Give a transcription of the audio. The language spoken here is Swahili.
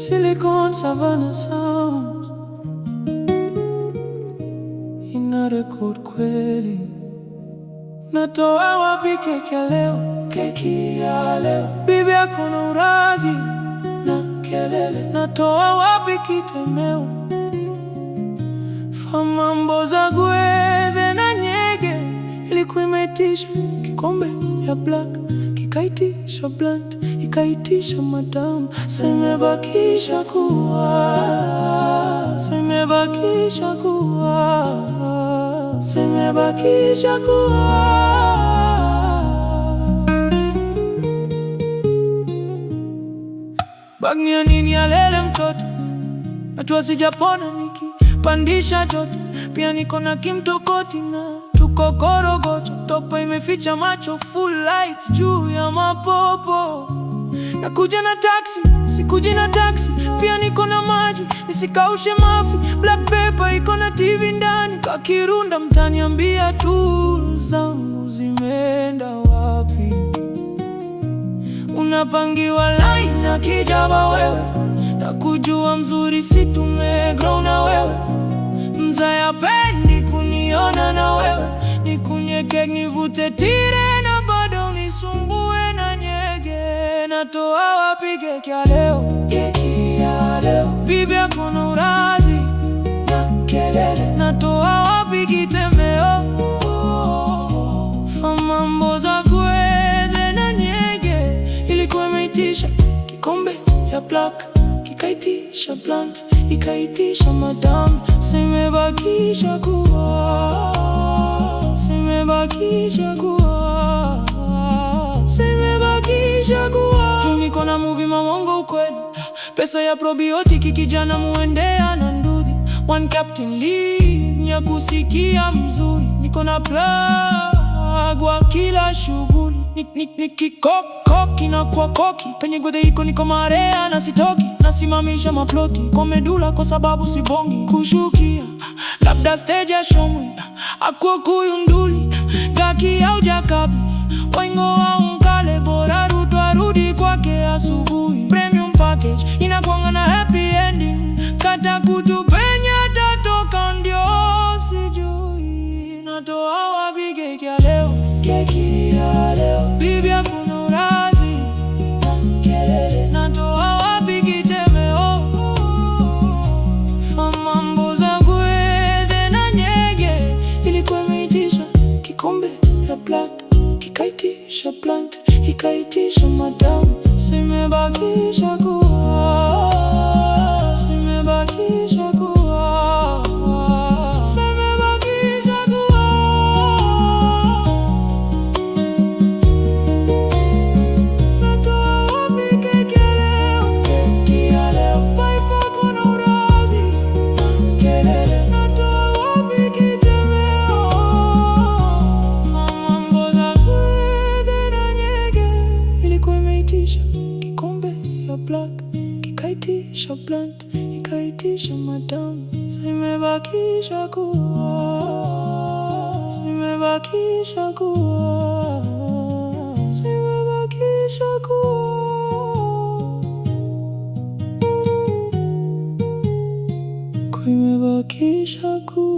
Silicon Savannah Sound ina record kweli. Natoa wapi keki ya leo? Keki ya leo bibi yako na urazi na kelele. Natoa wapi kitemeo? Famambo za gwethe na nyege. Ilikuwa imeitisha kikombe ya black, kikaitisha blunt, ikaitisha madam. Simebakisha kuwa, simebakisha kuwa, simebakisha kuwa. Bagni ya nini ya lele mtoto, najua sijapona nikipandisha joto. Pia niko na kimtokoti na tuko Korogocho. Topa imeficha macho, full lights juu ya mapopo. Nakuja na taxi, sikuji na taxi. Pia niko na maji, nisikaushe mafi. Black pepper iko na TV ndani. Kakirunda mtaniambia tool zangu zimeenda wapi? Unapangiwa line na kijaba wewe, na kujua mzuri si tumegrow na wewe. Mzaya pendi kuniona na wewe, nikunye kek nivute tire na bado unisumbue na nyege. Natoa wapi keki ya leo? Keki ya leo bibi yako na urazi na kelele. Natoa wapi kitemeo? Famambo za gwethe na nyege. Ilikuwa imeitisha kikombe ya black, kikaitisha blunt, ikaitisha madam. Simebakisha kuwa, simebakisha kuwa, simebakisha kuwa. Juu niko na movie mamongo ukweli, pesa ya probiotiki kijana muendea na ndudhi. One Captain Lee nyakusikia mzuri. Niko na plug wa kila shughuli. Nikikoki na kwa koki penye gwethe iko niko marea na sitoki. Nasimamisha maploti kwa medula kwa sababu sibongi kushukia. Labda stage ya shomwe akwa kuyunduli gaki au jakabi. Waingo wa mkale bora Ruto arudi kwake asubuhi. Premium package inakuanga na happy ending. Kata kutu penya tatoka ndio sijui. Natoa wapi keki ya leo? Keki ya leo bibi yako na urazi na kelele. Natoa wapi kitemeo? Famambo za gwethe na nyege. Ilikuwa imeitisha kikombe ya black, kikaitisha blunt, ikaitisha madam. Simebakisha kuwa, simebakisha kuwa, simebakisha kuwa. Natoa wapi keki ya leo? Keki ya leo bibi yako na urazi na kelele. Natoa wapi kitemeo? Famambo za gwethe na nyege. Ilikuwa imeitisha kikombe ya black, kikaitisha blunt, ikaitisha madam. Simebakisha kuwa, simebakisha kuwa, simebakisha kuwa, kumebakisha kuwa.